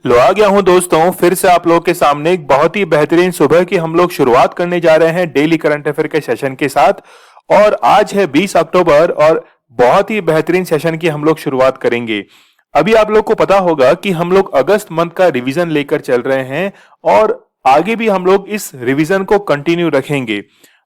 लो आ गया हूं दोस्तों, फिर से आप लोगों के सामने एक बहुत ही बेहतरीन सुबह की हम लोग शुरुआत करने जा रहे हैं डेली करंट अफेयर के सेशन के साथ। और आज है 20 अक्टूबर और बहुत ही बेहतरीन सेशन की हम लोग शुरुआत करेंगे। अभी आप लोग को पता होगा कि हम लोग अगस्त मंथ का रिवीजन लेकर चल रहे हैं और आगे भी हम लोग इस रिवीजन को कंटिन्यू रखेंगे।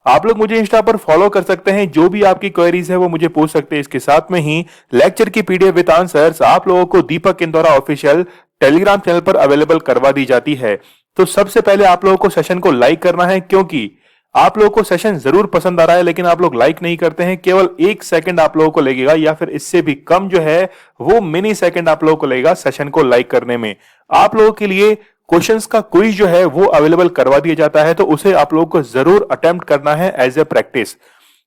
आप लोग मुझे इंस्टा पर फॉलो कर सकते हैं, जो भी आपकी क्वेरीज है वो मुझे पूछ सकते हैं। इसके साथ में ही लेक्चर की पीडीएफ विद आंसर्स आप लोगों को दीपक इंदौरा ऑफिशियल टेलीग्राम चैनल पर अवेलेबल करवा दी जाती है। तो सबसे पहले आप लोगों को सेशन को लाइक करना है, क्योंकि आप लोगों को सेशन जरूर पसंद आ रहा है लेकिन आप लोग लाइक नहीं करते हैं। केवल 1 सेकंड आप लोगों को लगेगा या फिर इससे भी कम जो है वो मिनी सेकंड आप लोगों को लगेगा सेशन को लाइक करने में। आप लोगों के लिए क्वेश्चंस का क्विज जो है वो अवेलेबल करवा दिया जाता है, तो उसे आप लोगों को जरूर अटेम्प्ट करना है एज ए प्रैक्टिस।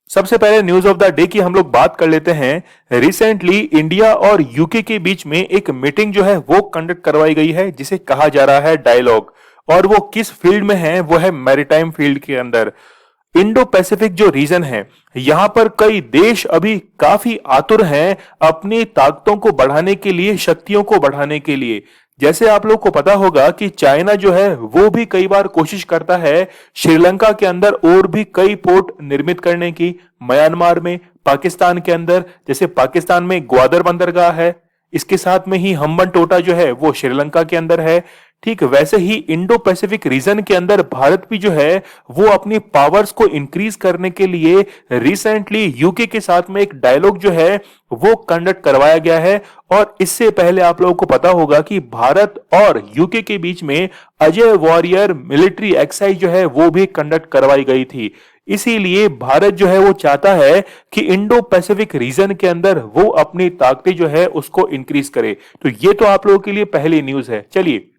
सबसे पहले न्यूज ऑफ द डे की हम लोग बात कर लेते हैं। रिसेंटली इंडिया और यूके के बीच में एक मीटिंग जो है वो कंडक्ट करवाई गई है, जिसे कहा जा रहा है डायलॉग। और वो किस फील्ड में है? वो है मैरीटाइम फील्ड के अंदर। इंडो पैसिफिक जो रीजन है, यहां पर कई देश अभी काफी आतुर हैं अपनी ताकतों को बढ़ाने के लिए, शक्तियों को बढ़ाने के लिए। जैसे आप लोग को पता होगा कि चाइना जो है वो भी कई बार कोशिश करता है श्रीलंका के अंदर और भी कई पोर्ट निर्मित करने की, म्यांमार में, पाकिस्तान के अंदर, जैसे पाकिस्तान में ग्वादर बंदरगाह है, इसके साथ में ही हम्बन टोटा जो है वो श्रीलंका के अंदर है। ठीक वैसे ही इंडो पैसिफिक रीजन के अंदर भारत भी जो है वो अपनी पावर्स को इंक्रीज करने के लिए रिसेंटली यूके के साथ में एक डायलॉग जो है वो कंडक्ट करवाया गया है। और इससे पहले आप लोगों को पता होगा कि भारत और यूके के बीच में अजय वॉरियर मिलिट्री एक्सरसाइज जो है वो भी कंडक्ट करवाई गई थी। इसीलिए भारत जो है वो चाहता है कि इंडो पैसिफिक रीजन के अंदर वो अपनी ताकतें जो है उसको इंक्रीज करे। तो ये तो आप लोगों के लिए पहली न्यूज है। चलिए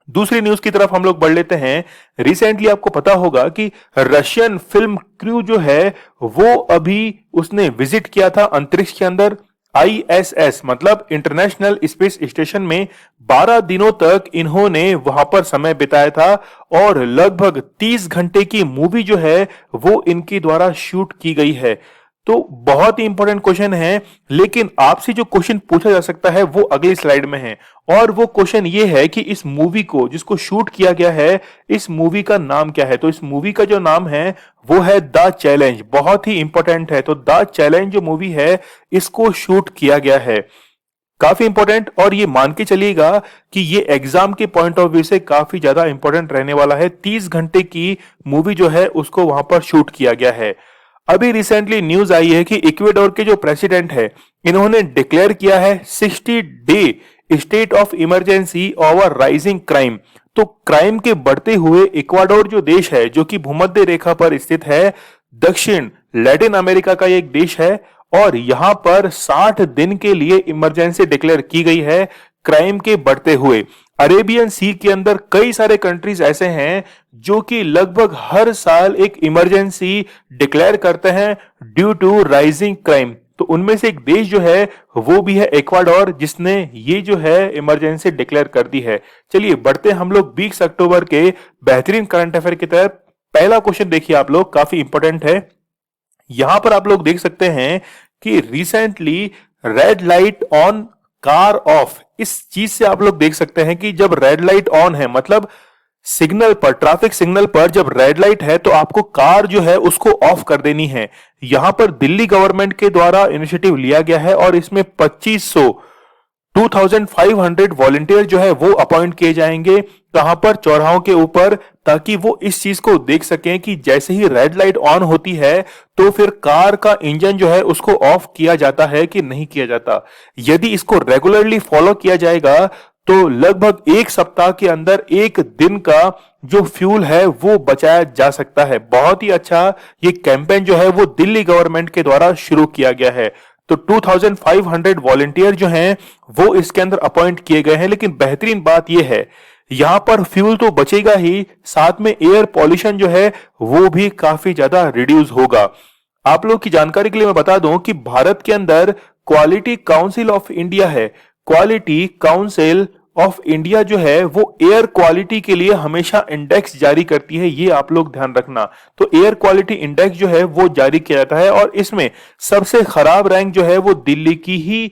दूसरी न्यूज की तरफ हम लोग बढ़ लेते हैं। रिसेंटली आपको पता होगा कि रशियन फिल्म क्रू जो है वो अभी उसने विजिट किया था अंतरिक्ष के अंदर। आईएसएस मतलब इंटरनेशनल स्पेस स्टेशन में 12 दिनों तक इन्होंने वहां पर समय बिताया था और लगभग 30 घंटे की मूवी जो है वो इनके द्वारा शूट की गई है। तो बहुत ही इंपॉर्टेंट क्वेश्चन है, लेकिन आपसे जो क्वेश्चन पूछा जा सकता है वो अगली स्लाइड में है। और वो क्वेश्चन ये है कि इस मूवी को जिसको शूट किया गया है, इस मूवी का नाम क्या है? तो इस मूवी का जो नाम है वो है द चैलेंज। बहुत ही इंपॉर्टेंट है। तो द चैलेंज जो मूवी है इसको शूट किया गया है, काफी इंपॉर्टेंट। और ये मान के चलिएगा कि ये एग्जाम के पॉइंट ऑफ व्यू से काफी ज्यादा इंपॉर्टेंट रहने वाला है। 30 घंटे की मूवी जो है उसको वहां पर शूट किया गया है। अभी रिसेंटली न्यूज आई है कि इक्वेडोर के जो प्रेसिडेंट है इन्होंने डिक्लेयर किया है 60 day state of emergency over rising crime. तो क्राइम के बढ़ते हुए इक्वाडोर जो देश है, जो कि भूमध्य रेखा पर स्थित है, दक्षिण लैटिन अमेरिका का एक देश है, और यहां पर 60 दिन के लिए इमरजेंसी डिक्लेयर की गई है क्राइम के बढ़ते हुए। अरेबियन सी के अंदर कई सारे कंट्रीज ऐसे हैं जो कि लगभग हर साल एक इमरजेंसी डिक्लेयर करते हैं ड्यू टू राइजिंग क्राइम। तो उनमें से एक देश जो है वो भी है इक्वाडोर, जिसने ये जो है इमरजेंसी डिक्लेयर कर दी है। चलिए बढ़ते हम लोग 20 अक्टूबर के बेहतरीन करंट अफेयर की तरफ। पहला क्वेश्चन देखिए आप लोग, काफी इंपॉर्टेंट है। यहां पर आप लोग देख सकते हैं कि recently red light on car of, इस चीज से आप लोग देख सकते हैं कि जब रेड लाइट ऑन है मतलब सिग्नल पर, ट्रैफिक सिग्नल पर जब रेड लाइट है तो आपको कार जो है उसको ऑफ कर देनी है। यहां पर दिल्ली गवर्नमेंट के द्वारा इनिशिएटिव लिया गया है और इसमें 2500 वॉलंटियर जो है वो अपॉइंट किए जाएंगे कहां पर? चौराहों के ऊपर, ताकि वो इस चीज को देख सकें कि जैसे ही रेड लाइट ऑन होती है तो फिर कार का इंजन जो है उसको ऑफ किया जाता है कि नहीं किया जाता। यदि इसको रेगुलरली फॉलो किया जाएगा तो लगभग एक सप्ताह के अंदर एक दिन का जो फ्यूल है वो बचाया जा सकता है। बहुत ही अच्छा ये कैंपेन जो है वो दिल्ली गवर्नमेंट के द्वारा शुरू किया गया है। तो 2500 वॉलंटियर जो हैं वो इसके अंदर अपॉइंट किए गए हैं। लेकिन बेहतरीन बात यह है यहां पर फ्यूल तो बचेगा ही, साथ में एयर पॉल्यूशन जो है वो भी काफी ज्यादा रिड्यूस होगा। आप लोग की जानकारी के लिए मैं बता दूं कि भारत के अंदर क्वालिटी काउंसिल ऑफ इंडिया है। क्वालिटी काउंसिल ऑफ इंडिया जो है वो एयर क्वालिटी के लिए हमेशा इंडेक्स जारी करती है, ये आप लोग ध्यान रखना। तो एयर क्वालिटी इंडेक्स जो है वो जारी किया जाता है और इसमें सबसे खराब रैंक जो है वो दिल्ली की ही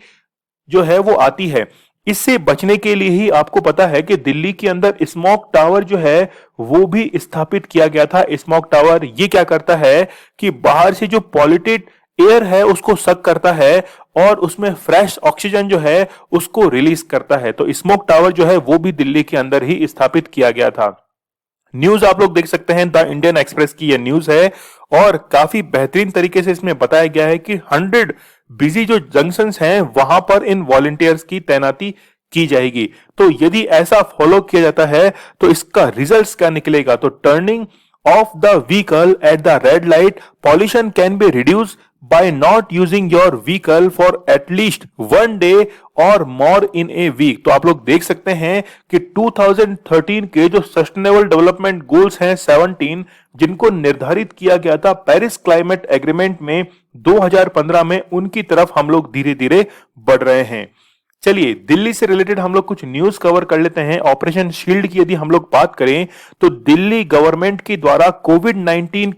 जो है वो आती है। इससे बचने के लिए ही आपको पता है कि दिल्ली के अंदर स्मोक टावर जो है वो भी स्थापित किया गया था। स्मोक टावर ये क्या करता है कि बाहर से जो पॉल्यूटेड एयर है उसको सक करता है और उसमें फ्रेश ऑक्सीजन जो है उसको रिलीज करता है। तो स्मोक टावर जो है वो भी दिल्ली के अंदर ही स्थापित किया गया था। न्यूज आप लोग देख सकते हैं, द इंडियन एक्सप्रेस की यह न्यूज है और काफी बेहतरीन तरीके से इसमें बताया गया है कि 100 बिजी जो जंक्शंस हैं वहां पर इन वॉलंटियर्स की तैनाती की जाएगी। तो यदि ऐसा फॉलो किया जाता है तो इसका रिजल्ट्स क्या निकलेगा? तो turning of the vehicle at the red light, pollution can be reduce by not using your vehicle for at least 1 day or more in a week। तो आप लोग देख सकते हैं कि 2013 के जो सस्टेनेबल डेवलपमेंट गोल्स हैं 17, जिनको निर्धारित किया गया था पेरिस क्लाइमेट एग्रीमेंट में 2015 में, उनकी तरफ हम लोग धीरे धीरे बढ़ रहे हैं। चलिए दिल्ली से रिलेटेड हम लोग कुछ न्यूज कवर कर लेते हैं। ऑपरेशन शील्ड की यदि हम लोग बात करें तो दिल्ली गवर्नमेंट के द्वारा कोविड-19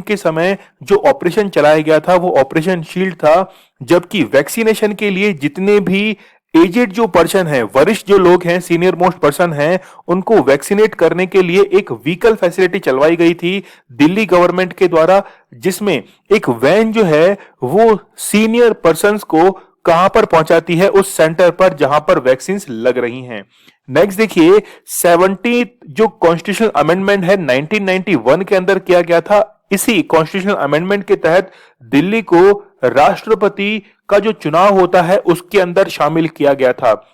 के समय जो ऑपरेशन चलाया गया था वो ऑपरेशन शील्ड था, जबकि वैक्सीनेशन के लिए जितने भी एजेड जो पर्सन है, वरिष्ठ जो लोग हैं, सीनियर मोस्ट पर्सन हैं, उनको वैक्सीनेट करने के लिए एक व्हीकल फैसिलिटी चलवाई गई थी दिल्ली गवर्नमेंट के द्वारा, जिसमें एक वैन जो है वो सीनियर पर्सन्स को कहां पर पहुंचाती है? उस सेंटर पर जहां पर वैक्सीन लग रही हैं। नेक्स्ट देखिए 70 जो कॉन्स्टिट्यूशनल अमेंडमेंट है 1991 के अंदर किया गया था। इसी कॉन्स्टिट्यूशनल अमेंडमेंट के तहत दिल्ली को राष्ट्रपति का जो चुनाव होता है उसके अंदर शामिल किया गया था।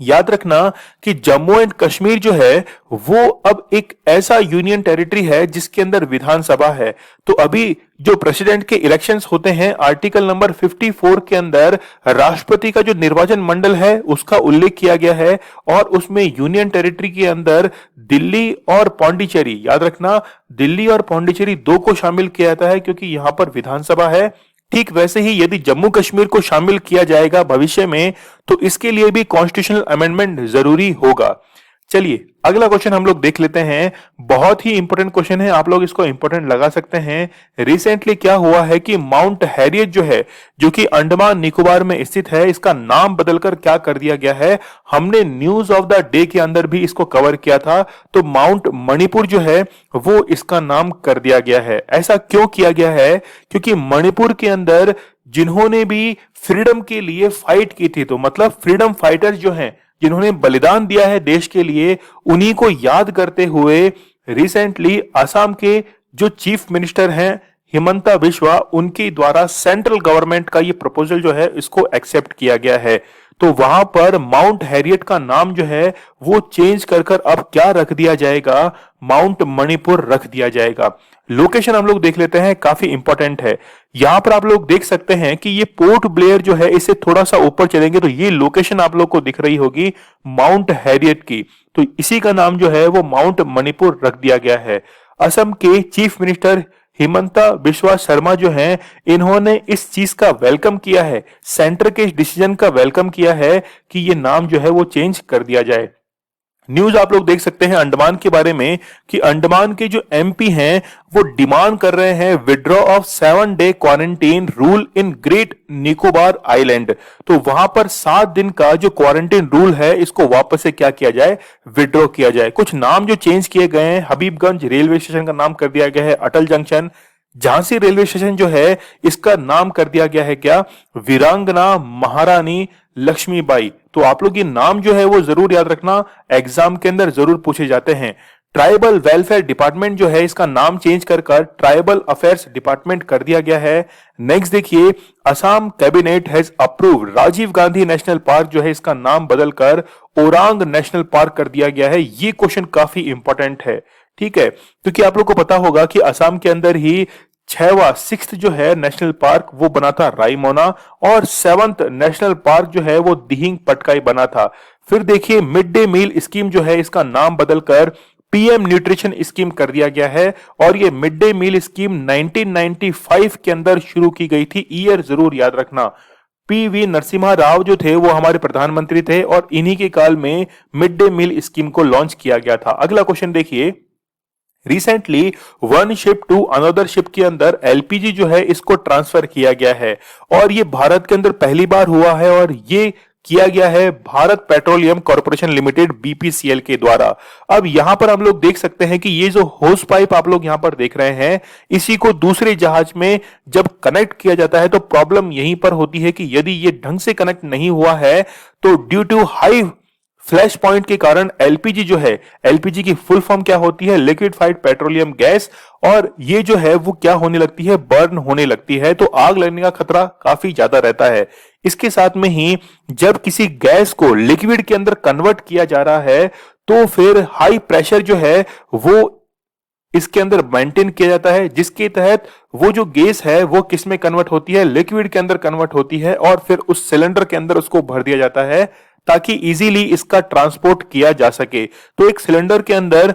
याद रखना कि जम्मू एंड कश्मीर जो है वो अब एक ऐसा यूनियन टेरिटरी है जिसके अंदर विधानसभा है। तो अभी जो प्रेसिडेंट के इलेक्शंस होते हैं, आर्टिकल नंबर 54 के अंदर राष्ट्रपति का जो निर्वाचन मंडल है उसका उल्लेख किया गया है और उसमें यूनियन टेरिटरी के अंदर दिल्ली और पौंडीचेरी, याद रखना दिल्ली और पौंडीचेरी दो को शामिल किया जाता है क्योंकि यहां पर विधानसभा है। ठीक वैसे ही यदि जम्मू कश्मीर को शामिल किया जाएगा भविष्य में तो इसके लिए भी कॉन्स्टिट्यूशनल अमेंडमेंट जरूरी होगा। चलिए अगला क्वेश्चन हम लोग देख लेते हैं। बहुत ही इंपॉर्टेंट क्वेश्चन है, आप लोग इसको इंपॉर्टेंट लगा सकते हैं। रिसेंटली क्या हुआ है कि माउंट हैरियट जो है, जो कि अंडमान निकोबार में स्थित है, इसका नाम बदलकर क्या कर दिया गया है? हमने न्यूज ऑफ द डे के अंदर भी इसको कवर किया था। तो माउंट मणिपुर जो है वो इसका नाम कर दिया गया है। ऐसा क्यों किया गया है? क्योंकि मणिपुर के अंदर जिन्होंने भी फ्रीडम के लिए फाइट की थी, तो मतलब फ्रीडम फाइटर्स जो हैं जिन्होंने बलिदान दिया है देश के लिए, उन्हीं को याद करते हुए रिसेंटली असम के जो चीफ मिनिस्टर हैं हिमंता बिस्वा, उनके द्वारा सेंट्रल गवर्नमेंट का ये प्रपोजल जो है इसको एक्सेप्ट किया गया है। तो वहां पर माउंट हैरियट का नाम जो है वो चेंज कर अब क्या रख दिया जाएगा? माउंट मणिपुर रख दिया जाएगा। लोकेशन हम लोग देख लेते हैं, काफी इंपॉर्टेंट है। यहां पर आप लोग देख सकते हैं कि ये पोर्ट ब्लेयर जो है, इससे थोड़ा सा ऊपर चलेंगे तो ये लोकेशन आप लोग को दिख रही होगी माउंट हैरियट की। तो इसी का नाम जो है वो माउंट मणिपुर रख दिया गया है। असम के चीफ मिनिस्टर हिमंता बिस्वा शर्मा जो हैं, इन्होंने इस चीज का वेलकम किया है, सेंटर के इस डिसीजन का वेलकम किया है कि ये नाम जो है वो चेंज कर दिया जाए। न्यूज आप लोग देख सकते हैं अंडमान के बारे में कि अंडमान के जो एमपी हैं वो डिमांड कर रहे हैं withdraw of 7 day quarantine rule in great Nicobar island. तो वहां पर 7 दिन का जो क्वारंटीन रूल है इसको वापस से क्या किया जाए? विड्रॉ किया जाए। कुछ नाम जो चेंज किए गए हैं, हबीबगंज रेलवे स्टेशन का नाम कर दिया गया है अटल जंक्शन। झांसी रेलवे स्टेशन जो है इसका नाम कर दिया गया है क्या? वीरांगना महारानी लक्ष्मीबाई। तो आप लोग ये नाम जो है वो जरूर याद रखना, एग्जाम के अंदर जरूर पूछे जाते हैं। ट्राइबल वेलफेयर डिपार्टमेंट जो है इसका नाम चेंज कर ट्राइबल अफेयर्स डिपार्टमेंट कर दिया गया है। नेक्स्ट देखिए, Assam cabinet has approved Rajiv Gandhi national park जो है इसका नाम बदलकर ओरांग नेशनल पार्क कर दिया गया है। ये क्वेश्चन काफी इंपॉर्टेंट है, ठीक है, क्योंकि आप लोग को पता होगा कि असम के अंदर ही 6वां जो है नेशनल पार्क वो बना था रायमोना, और 7th नेशनल पार्क जो है वो दिहिंग पटकाई बना था। फिर देखिए मिड डे मील स्कीम जो है इसका नाम बदलकर पीएम न्यूट्रिशन स्कीम कर दिया गया है, और ये मिड डे मील स्कीम 1995 के अंदर शुरू की गई थी। ईयर जरूर याद रखना। पीवी नरसिम्हा राव जो थे वो हमारे प्रधानमंत्री थे और इन्हीं के काल में मिड डे मील स्कीम को लॉन्च किया गया था। अगला क्वेश्चन देखिए, recently one ship to another ship के अंदर एलपीजी जो है इसको ट्रांसफर किया गया है, और ये भारत के अंदर पहली बार हुआ है, और ये किया गया है Bharat petroleum corporation limited BPCL के द्वारा। अब यहां पर हम लोग देख सकते हैं कि ये जो होस पाइप आप लोग यहां पर देख रहे हैं, इसी को दूसरे जहाज में जब कनेक्ट किया जाता है तो प्रॉब्लम यहीं पर होती है कि यदि ये ढंग से कनेक्ट नहीं हुआ है तो due to high flash point के कारण एलपीजी जो है, एलपीजी की फुल फॉर्म क्या होती है, लिक्विफाइड पेट्रोलियम गैस, और ये जो है वो क्या होने लगती है, बर्न होने लगती है, तो आग लगने का खतरा काफी ज्यादा रहता है। इसके साथ में ही जब किसी गैस को लिक्विड के अंदर कन्वर्ट किया जा रहा है तो फिर हाई प्रेशर जो है वो इसके अंदर मेंटेन किया जाता है, जिसके तहत वो जो गैस है वो किस में कन्वर्ट होती है, लिक्विड के अंदर कन्वर्ट होती है, और फिर उस सिलेंडर के अंदर उसको भर दिया जाता है ताकि इजीली इसका ट्रांसपोर्ट किया जा सके। तो एक सिलेंडर के अंदर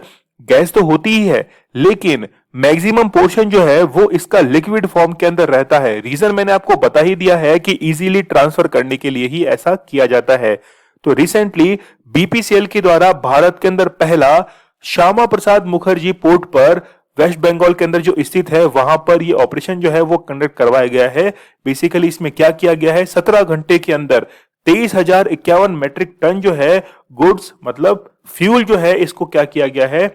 गैस तो होती ही है, लेकिन मैक्सिमम पोर्शन जो है वो इसका लिक्विड फॉर्म के अंदर रहता है। रीजन मैंने आपको बता ही दिया है कि इजीली ट्रांसफर करने के लिए ही ऐसा किया जाता है। तो रिसेंटली बीपीसीएल के द्वारा भारत के अंदर पहला श्यामा प्रसाद मुखर्जी पोर्ट पर वेस्ट बंगाल के अंदर जो स्थित है वहां पर ये ऑपरेशन जो है वो कंडक्ट करवाया गया है। बेसिकली इसमें क्या किया गया है, 17 घंटे के अंदर 23,051 मेट्रिक टन जो है गुड्स मतलब फ्यूल जो है इसको क्या किया गया है,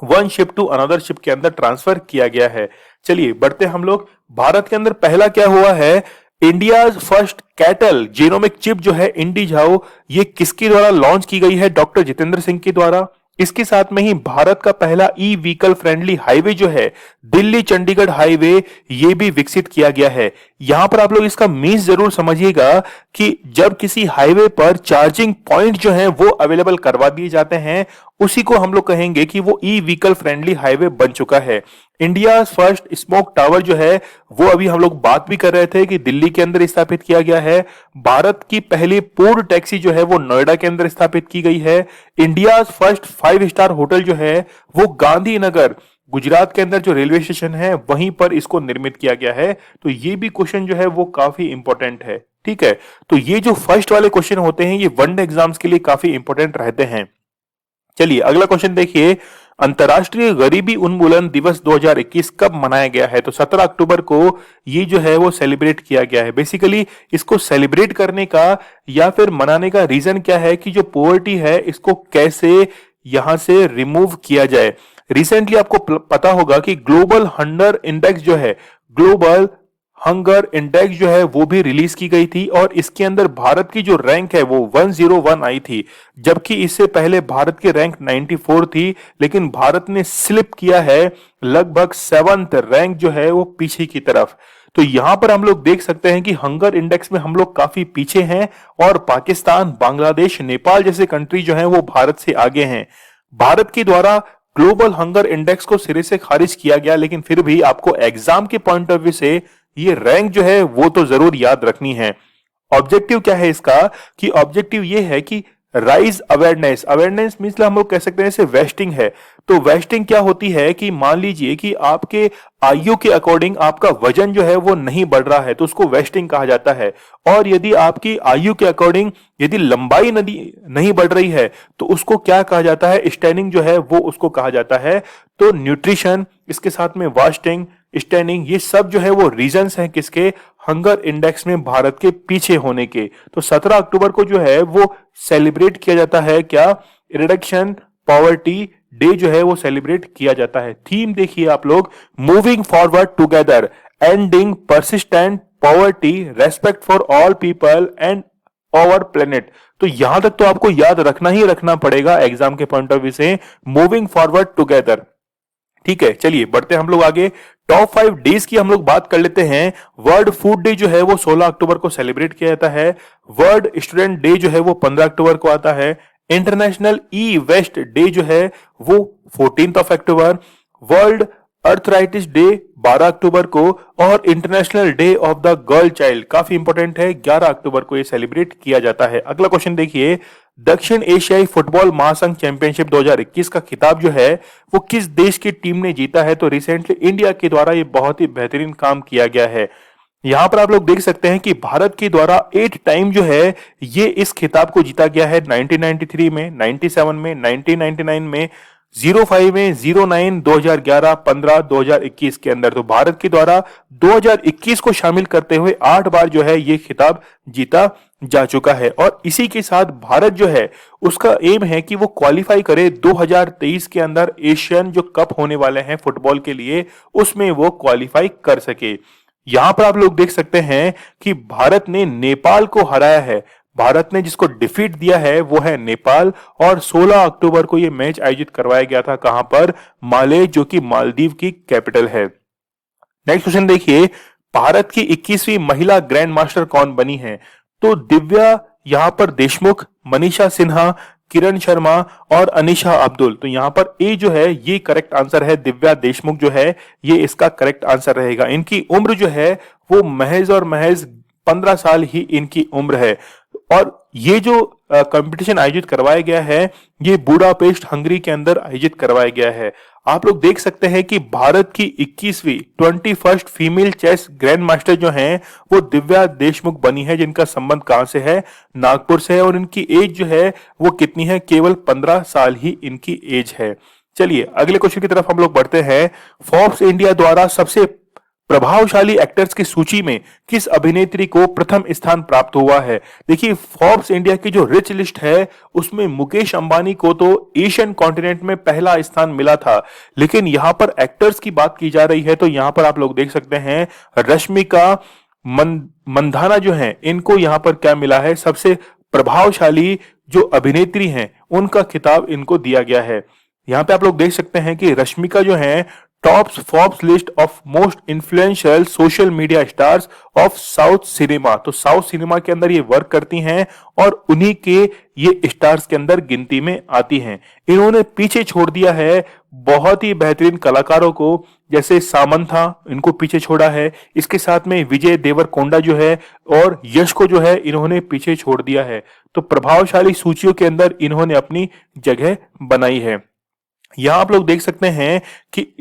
one ship to another ship के अंदर ट्रांसफर किया गया है। चलिए बढ़ते हम लोग, भारत के अंदर पहला क्या हुआ है, India first cattle genomic chip जो है इंडिजाओ, ये किसके द्वारा लॉन्च की गई है, डॉक्टर जितेंद्र सिंह के द्वारा। इसके साथ में ही भारत का पहला ई व्हीकल फ्रेंडली हाईवे जो है दिल्ली चंडीगढ़ हाईवे, ये भी विकसित किया गया है। यहां पर आप लोग इसका मीन्स जरूर समझिएगा कि जब किसी हाईवे पर चार्जिंग पॉइंट जो है वो अवेलेबल करवा दिए जाते हैं, उसी को हम लोग कहेंगे कि वो ई व्हीकल फ्रेंडली हाईवे बन चुका है। इंडिया फर्स्ट स्मोक टावर जो है वो अभी हम लोग बात भी कर रहे थे कि दिल्ली के अंदर स्थापित किया गया है। भारत की पहली पूर्ण टैक्सी जो है वो नोएडा के अंदर स्थापित की गई है। इंडिया फर्स्ट 5 स्टार होटल जो है वो गांधीनगर गुजरात के अंदर जो रेलवे स्टेशन है वहीं पर इसको निर्मित किया गया है। तो ये भी क्वेश्चन जो है वो काफी इंपॉर्टेंट है। ठीक है, तो ये जो फर्स्ट वाले क्वेश्चन होते हैं ये वनडे एग्जाम्स के लिए काफी इंपॉर्टेंट रहते हैं। चलिए अगला क्वेश्चन देखिए, अंतर्राष्ट्रीय गरीबी उन्मूलन दिवस 2021 कब मनाया गया है, तो 17 अक्टूबर को ये जो है वो सेलिब्रेट किया गया है। बेसिकली इसको सेलिब्रेट करने का या फिर मनाने का रीजन क्या है कि जो पॉवर्टी है इसको कैसे यहां से रिमूव किया जाए। रिसेंटली आपको पता होगा कि ग्लोबल हंगर इंडेक्स जो है, ग्लोबल हंगर इंडेक्स जो है वो भी रिलीज की गई थी और इसके अंदर भारत की जो रैंक है वो 101 आई थी, जबकि इससे पहले भारत की रैंक 94 थी, लेकिन भारत ने स्लिप किया है लगभग 7th रैंक जो है वो पीछे की तरफ। तो यहां पर हम लोग देख सकते हैं कि हंगर इंडेक्स में हम लोग काफी पीछे हैं और पाकिस्तान, बांग्लादेश, नेपाल जैसे कंट्री जो है वो भारत से आगे हैं। भारत के द्वारा ग्लोबल हंगर इंडेक्स को सिरे से खारिज किया गया, लेकिन फिर भी आपको एग्जाम के पॉइंट ऑफ व्यू से ये रैंक जो है वो तो जरूर याद रखनी है। ऑब्जेक्टिव क्या है इसका, कि ऑब्जेक्टिव ये है कि राइज अवेयरनेस, अवेयरनेस मींस हम लोग कह सकते हैं जैसे वेस्टिंग है। तो वेस्टिंग क्या होती है कि मान लीजिए कि आपके आयु के अकॉर्डिंग आपका वजन जो है वो नहीं बढ़ रहा है तो उसको वेस्टिंग कहा जाता है, और यदि आपकी आयु के अकॉर्डिंग यदि लंबाई नहीं बढ़ रही है तो उसको क्या कहा जाता है, स्टैनिंग जो है वो उसको कहा जाता है। तो न्यूट्रिशन, इसके साथ में वास्टिंग, स्टैनिंग, ये सब जो है वो रीजंस हैं किसके, हंगर इंडेक्स में भारत के पीछे होने के। तो 17 अक्टूबर को जो है वो सेलिब्रेट किया जाता है क्या, रिडक्शन पॉवर्टी डे जो है वो सेलिब्रेट किया जाता है। थीम देखिए आप लोग, moving forward together, ending persistent poverty, respect for all people and our planet. तो यहां तक तो आपको याद रखना ही रखना पड़ेगा एग्जाम के पॉइंट ऑफ व्यू से, मूविंग फॉरवर्ड टुगेदर। ठीक है, चलिए बढ़ते हम लोग आगे। टॉप 5 डेज की हम लोग बात कर लेते हैं। वर्ल्ड फूड डे जो है वो 16 अक्टूबर को सेलिब्रेट किया जाता है। वर्ल्ड स्टूडेंट डे जो है वो 15 अक्टूबर को आता है। इंटरनेशनल ई वेस्ट डे जो है वो 14 अक्टूबर। वर्ल्ड अर्थराइटिस डे 12 अक्टूबर को, और international day of the girl child काफी इंपॉर्टेंट है, 11 अक्टूबर को ये सेलिब्रेट किया जाता है। अगला क्वेश्चन देखिए, दक्षिण एशियाई फुटबॉल महासंघ चैंपियनशिप 2021 का खिताब जो है वो किस देश की टीम ने जीता है, तो रिसेंटली इंडिया के द्वारा ये बहुत ही बेहतरीन काम किया गया है। यहां पर आप लोग देख सकते हैं कि भारत के द्वारा 8 टाइम जो है ये इस खिताब को जीता गया है, 1993 में, 97 में, 1999 में, 05 में 09, 2011, 15, 2021 के अंदर। तो भारत के द्वारा 2021 को शामिल करते हुए 8 बार जो है ये खिताब जीता जा चुका है। और इसी के साथ भारत जो है उसका एम है कि वो क्वालिफाई करे 2023 के अंदर एशियन जो कप होने वाले हैं फुटबॉल के लिए, उसमें वो क्वालिफाई कर सके। यहां पर आप लोग देख सकते हैं कि भारत ने नेपाल को हराया है। भारत ने जिसको डिफीट दिया है वो है नेपाल, और 16 अक्टूबर को ये मैच आयोजित करवाया गया था। कहां पर? माले, जो कि मालदीव की कैपिटल है। नेक्स्ट क्वेश्चन देखिए, भारत की 21वीं महिला ग्रैंड मास्टर कौन बनी है? तो दिव्या यहां पर देशमुख, मनीषा सिन्हा, किरण शर्मा और अनीशा अब्दुल। तो यहां पर ए जो है ये करेक्ट आंसर है, दिव्या देशमुख जो है ये इसका करेक्ट आंसर रहेगा। इनकी उम्र जो है वो महज और महज 15 साल ही इनकी उम्र है। और ये जो कंपटीशन आयोजित करवाया गया है ये बुडापेस्ट हंगरी के अंदर आयोजित करवाया गया है। आप लोग देख सकते हैं कि भारत की 21वीं 21st female chess grand master जो हैं वो दिव्या देशमुख बनी है, जिनका संबंध कहां से है? नागपुर से है। और इनकी एज जो है वो कितनी है? केवल 15 साल ही इनकी एज है। चलिए अगले क्वेश्चन की तरफ हम लोग बढ़ते हैं। फोर्ब्स इंडिया द्वारा सबसे प्रभावशाली एक्टर्स की सूची में किस अभिनेत्री को प्रथम स्थान प्राप्त हुआ है? देखिए, फोर्ब्स इंडिया की जो रिच लिस्ट है उसमें मुकेश अंबानी को तो एशियन कॉन्टिनेंट में पहला स्थान मिला था, लेकिन यहां पर एक्टर्स की बात की जा रही है तो यहां पर आप लोग देख सकते हैं रश्मिका मंदाना जो है इनको यहां पर क्या मिला है? सबसे प्रभावशाली जो अभिनेत्री हैं उनका खिताब इनको दिया गया है। यहां पे आप लोग देख सकते हैं कि रश्मिका जो है tops Forbes list of most influential social media stars of south cinema. तो साउथ सिनेमा के अंदर ये वर्क करती हैं और उन्हीं के ये स्टार्स के अंदर गिनती में आती हैं। इन्होंने पीछे छोड़ दिया है बहुत ही बेहतरीन कलाकारों को, जैसे सामंथा, इनको पीछे छोड़ा है। इसके साथ में विजय देवरकोंडा जो है और यश को जो है इन्होंने पीछे छोड़ दिया है। तो प्रभावशाली सूचियों के अंदर इन्होंने अपनी जगह बनाई है। यहां आप लोग देख सकते हैं कि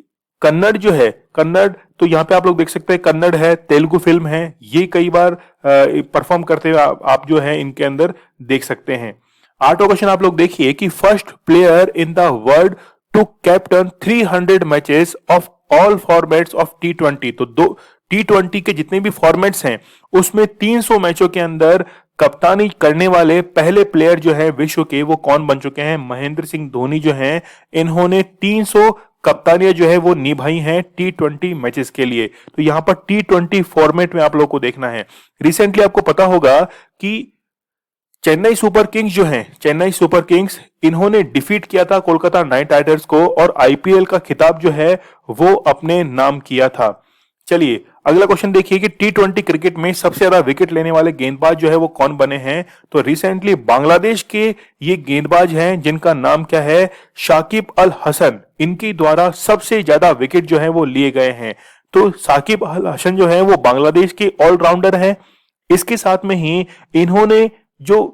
कन्नड़ जो है, कन्नड़, तो यहाँ पे आप लोग देख सकते हैं कन्नड़ है, तेलुगु फिल्म है, ये कई बार परफॉर्म करते हुए आप जो है इनके अंदर देख सकते हैं। 8वां क्वेश्चन आप लोग देखिए कि first player in the world to captain 300 matches of all formats of T20। तो दो T20 के जितने भी फॉर्मेट्स हैं उसमें 300 मैचों के अंदर कप्तानी करने वाले पहले प्लेयर जो है विश्व के वो कौन बन चुके हैं? महेंद्र सिंह धोनी जो हैं इन्होंने 300 कप्तानियां जो है वो निभाई हैं T20 मैचेस के लिए। तो यहां पर T20 फॉर्मेट में आप लोग को देखना है। रिसेंटली आपको पता होगा कि चेन्नई सुपर किंग्स जो है, चेन्नई सुपर किंग्स, इन्होंने डिफीट किया था कोलकाता नाइट राइडर्स को और आईपीएल का खिताब जो है वो अपने नाम किया था। चलिए अगला क्वेश्चन देखिए कि T20 क्रिकेट में सबसे ज्यादा विकेट लेने वाले गेंदबाज जो है वो कौन बने हैं? तो रिसेंटली बांग्लादेश के ये गेंदबाज हैं जिनका नाम क्या है? शाकिब अल हसन। इनके द्वारा सबसे ज्यादा विकेट जो है वो लिए गए हैं। तो शाकिब अल हसन जो है वो बांग्लादेश के ऑलराउंडर हैं। इसके साथ में ही इन्होंने जो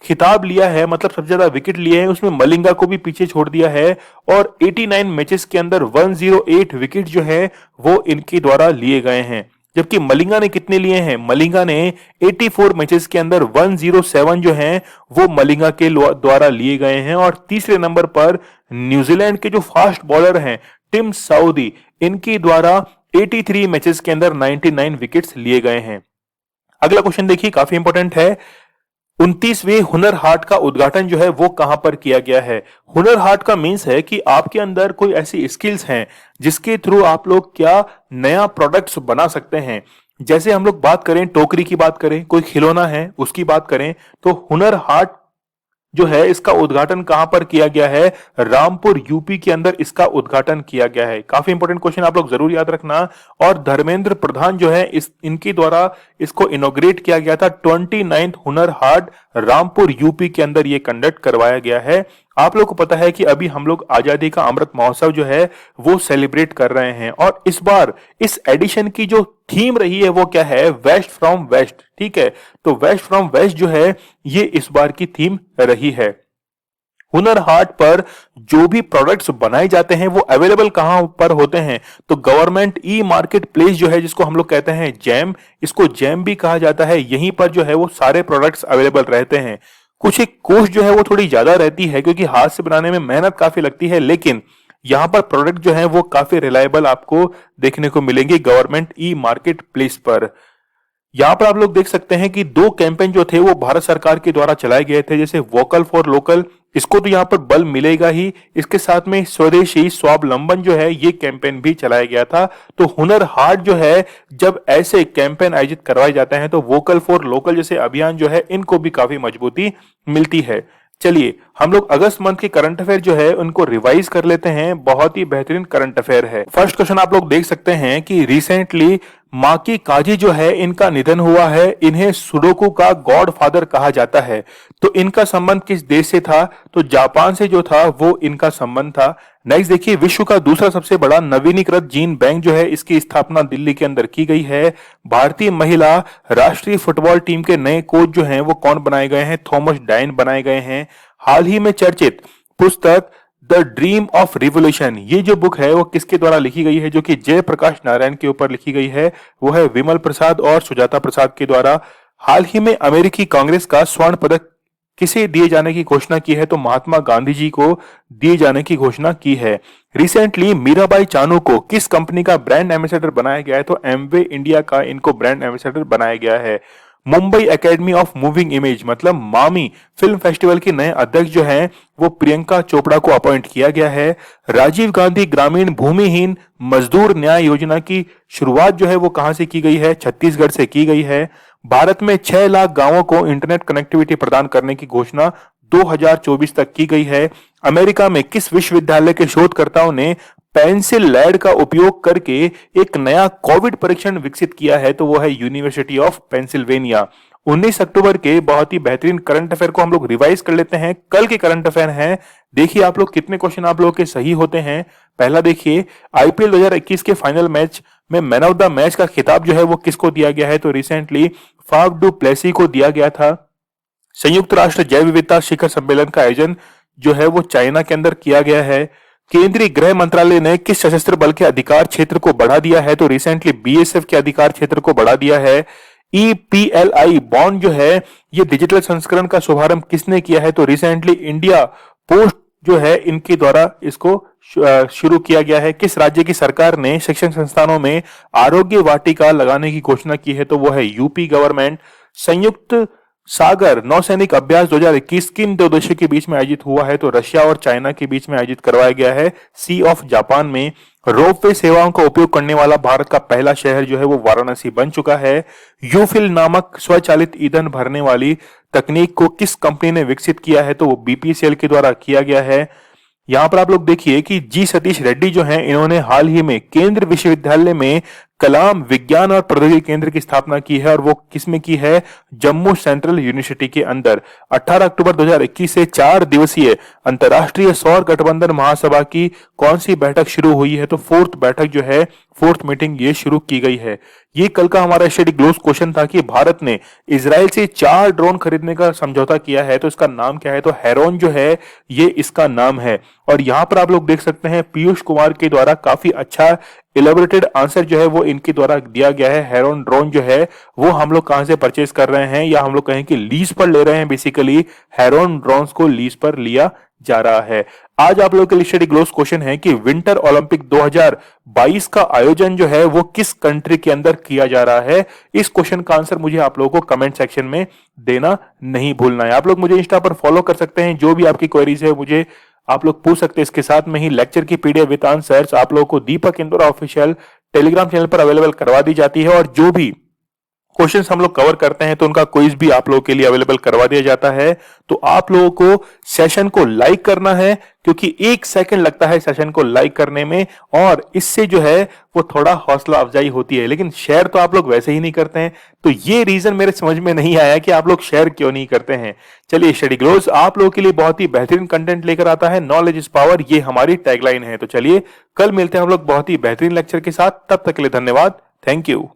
खिताब लिया है, मतलब सबसे ज्यादा विकेट लिए हैं, उसमें मलिंगा को भी पीछे छोड़ दिया है और 89 मैचेस के अंदर 108 विकेट जो है वो इनके द्वारा लिए गए हैं। जबकि मलिंगा ने कितने लिए हैं? मलिंगा ने 84 मैचेस के अंदर 107 जो हैं वो मलिंगा के द्वारा लिए गए हैं। और तीसरे नंबर पर न्यूजीलैंड के जो फास्ट बॉलर हैं टिम साउदी, इनके द्वारा 83 मैचेस के अंदर 99 विकेट्स लिए गए हैं। अगला क्वेश्चन देखिए, काफी इंपॉर्टेंट है। 29वें हुनर हाट का उद्घाटन जो है वो कहां पर किया गया है? हुनर हाट का मीन्स है कि आपके अंदर कोई ऐसी स्किल्स हैं जिसके थ्रू आप लोग क्या नया प्रोडक्ट्स बना सकते हैं। जैसे हम लोग बात करें, टोकरी की बात करें, कोई खिलौना है उसकी बात करें, तो हुनर हाट जो है इसका उद्घाटन कहां पर किया गया है? रामपुर यूपी के अंदर इसका उद्घाटन किया गया है। काफी इंपॉर्टेंट क्वेश्चन, आप लोग जरूर याद रखना। और धर्मेंद्र प्रधान जो है इनके द्वारा इसको इनॉग्रेट किया गया था। 29th हुनर हाट रामपुर यूपी के अंदर ये कंडक्ट करवाया गया है। आप लोग को पता है कि अभी हम लोग आजादी का अमृत महोत्सव जो है वो सेलिब्रेट कर रहे हैं और इस बार इस एडिशन की जो थीम रही है वो क्या है? Waste from waste. ठीक है, तो वेस्ट फ्रॉम वेस्ट जो है ये इस बार की थीम रही है। हुनर हाट पर जो भी प्रोडक्ट्स बनाए जाते हैं वो अवेलेबल कहां पर होते हैं? तो गवर्नमेंट ई मार्केट प्लेस जो है, जिसको हम लोग कहते हैं जैम, इसको जैम भी कहा जाता है, यहीं पर जो है वो सारे प्रोडक्ट्स अवेलेबल रहते हैं। कुछ एक कॉस्ट जो है वो थोड़ी ज्यादा रहती है क्योंकि हाथ से बनाने में मेहनत काफी लगती है, लेकिन यहाँ पर प्रोडक्ट जो है वो काफी रिलायबल आपको देखने को मिलेंगे गवर्नमेंट ई मार्केट प्लेस पर। यहाँ पर आप लोग देख सकते हैं कि दो कैंपेन जो थे वो भारत सरकार के द्वारा चलाए गए थे, जैसे वोकल फॉर लोकल, इसको तो यहाँ पर बल मिलेगा ही, इसके साथ में स्वदेशी स्वावलंबन जो है ये कैंपेन भी चलाया गया था। तो हुनर हाट जो है, जब ऐसे कैंपेन आयोजित करवाए जाते हैं तो वोकल फॉर लोकल जैसे अभियान जो है इनको भी काफी मजबूती मिलती है। चलिए हम लोग अगस्त मंथ के करंट अफेयर जो है उनको रिवाइज कर लेते हैं। बहुत ही बेहतरीन करंट अफेयर है। फर्स्ट क्वेश्चन आप लोग देख सकते हैं कि रिसेंटली माकी काजी जो है इनका निधन हुआ है। इन्हें सुडोकू का गॉड फादर कहा जाता है। तो इनका संबंध किस देश से था? तो जापान से जो था वो इनका संबंध था। नेक्स्ट देखिए, विश्व का दूसरा सबसे बड़ा नवीनीकृत जीन बैंक जो है इसकी स्थापना दिल्ली के अंदर की गई है। भारतीय महिला राष्ट्रीय फुटबॉल टीम के नए कोच जो हैं वो कौन बनाए गए हैं? थॉमस डायन बनाए गए हैं। हाल ही में चर्चित पुस्तक द ड्रीम ऑफ रिवोल्यूशन, ये जो बुक है वो किसके द्वारा लिखी गई है? जो कि जयप्रकाश नारायण के ऊपर लिखी गई है, वो है विमल प्रसाद और सुजाता प्रसाद के द्वारा। हाल ही में अमेरिकी कांग्रेस का स्वर्ण पदक किसे दिए जाने की घोषणा की है? तो महात्मा गांधी जी को दिए जाने की घोषणा की है। रिसेंटली मीराबाई चानू को किस कंपनी का ब्रांड एम्बेसडर बनाया गया है? तो एमवे इंडिया का इनको ब्रांड एम्बेसडर बनाया गया है। Mumbai academy of moving image मतलब मामी फिल्म फेस्टिवल के नए अध्यक्ष जो हैं वो प्रियंका चोपड़ा को अपॉइंट किया गया है। राजीव गांधी ग्रामीण भूमिहीन मजदूर न्याय योजना की शुरुआत जो है वो कहां से की गई है? छत्तीसगढ़ से की गई है। भारत में 6 लाख गांवों को इंटरनेट कनेक्टिविटी प्रदान करने की घोषणा 2024 तक की गई है। अमेरिका में किस विश्वविद्यालय के शोधकर्ताओं ने पेंसिल लैड का उपयोग करके एक नया कोविड परीक्षण विकसित किया है? तो वो है यूनिवर्सिटी ऑफ पेंसिल्वेनिया। 19 अक्टूबर के बहुत ही बेहतरीन करंट अफेयर को हम लोग रिवाइज कर लेते हैं। कल के करंट अफेयर हैं, देखिए आप लोग कितने क्वेश्चन आप लोगों के सही होते हैं। पहला देखिए, आईपीएल 2021 के फाइनल मैच में मैन ऑफ द मैच का खिताब जो है वो किसको दिया गया है? तो रिसेंटली फाफ डू प्लेसी को दिया गया था। संयुक्त राष्ट्र जैव विविधता शिखर सम्मेलन का आयोजन जो है वो चाइना के अंदर किया गया है। केंद्रीय गृह मंत्रालय ने किस सशस्त्र बल के अधिकार क्षेत्र को बढ़ा दिया है? तो रिसेंटली बीएसएफ के अधिकार क्षेत्र को बढ़ा दिया है। ईपीएलआई बॉन्ड जो है ये डिजिटल संस्करण का शुभारंभ किसने किया है? तो रिसेंटली इंडिया पोस्ट जो है इनके द्वारा इसको शुरू किया गया है। किस राज्य की सरकार ने शिक्षण संस्थानों में आरोग्य वाटिका लगाने की घोषणा की है? तो वो है यूपी गवर्नमेंट। संयुक्त सागर नौसैनिक अभ्यास 2021 किन दो देशों के बीच में आयोजित हुआ है? तो रशिया और चाइना के बीच में आयोजित करवाया गया है सी ऑफ जापान में। रोपवे सेवाओं का उपयोग करने वाला भारत का पहला शहर जो है वो वाराणसी बन चुका है। यूफिल नामक स्वचालित ईंधन भरने वाली तकनीक को किस कंपनी ने विकसित किया है? तो वो बीपीसीएल के द्वारा किया गया है। यहाँ पर आप लोग देखिए कि जी सतीश रेड्डी जो हैं इन्होंने हाल ही में केंद्र विश्वविद्यालय में कलाम विज्ञान और प्रौद्योगिकी केंद्र की स्थापना की है और वो किसमें की है? जम्मू सेंट्रल यूनिवर्सिटी के अंदर। 18 अक्टूबर 2021 से 4 दिवसीय अंतर्राष्ट्रीय सौर गठबंधन महासभा की कौन सी बैठक शुरू हुई है? तो फोर्थ बैठक जो है, फोर्थ मीटिंग ये शुरू की गई है। ये कल का हमारा स्टडी ग्लोस क्वेश्चन था कि भारत ने इजराइल से 4 ड्रोन खरीदने का समझौता किया है, तो इसका नाम क्या है? तो हेरोन जो है ये इसका नाम है। और यहाँ पर आप लोग देख सकते हैं पीयूष कुमार के द्वारा काफी अच्छा इलेबोरेटेड आंसर जो है वो इनके द्वारा दिया गया है। हेरोन ड्रोन जो है वो हम लोग कहां से परचेज कर रहे हैं, या हम लोग कहें कि लीज पर ले रहे हैं। बेसिकली हेरोन ड्रोन्स को लीज पर लिया जा रहा है। आज आप लोगों के लिए स्टडी ग्लोस क्वेश्चन है कि विंटर ओलंपिक 2022 का आयोजन जो है वो किस कंट्री के अंदर किया जा रहा है? इस क्वेश्चन का आंसर मुझे आप लोगों को कमेंट सेक्शन में देना नहीं भूलना है। आप लोग मुझे इंस्टा पर फॉलो कर सकते हैं, जो भी आपकी क्वेरीज है मुझे आप लोग पूछ सकते हैं। इसके साथ में ही लेक्चर की पीडीएफ विद आंसर्स आप लोगों को दीपक इंदौर ऑफिशियल टेलीग्राम चैनल पर अवेलेबल करवा दी जाती है, और जो भी क्वेश्चंस हम लोग कवर करते हैं तो उनका क्विज भी आप लोगों के लिए अवेलेबल करवा दिया जाता है। तो आप लोगों को सेशन को लाइक करना है, क्योंकि 1 सेकंड लगता है सेशन को लाइक करने में, और इससे जो है वो थोड़ा हौसला अफजाई होती है। लेकिन शेयर तो आप लोग वैसे ही नहीं करते हैं, तो ये रीजन मेरे समझ में नहीं आया कि आप लोग शेयर क्यों नहीं करते हैं। चलिए, स्टडी ग्लोस आप लोगों के लिए बहुत ही बेहतरीन कंटेंट लेकर आता है। नॉलेज इज पावर, ये हमारी टैगलाइन है। तो चलिए कल मिलते हैं हम लोग बहुत ही बेहतरीन लेक्चर के साथ। तब तक के लिए धन्यवाद। Thank you.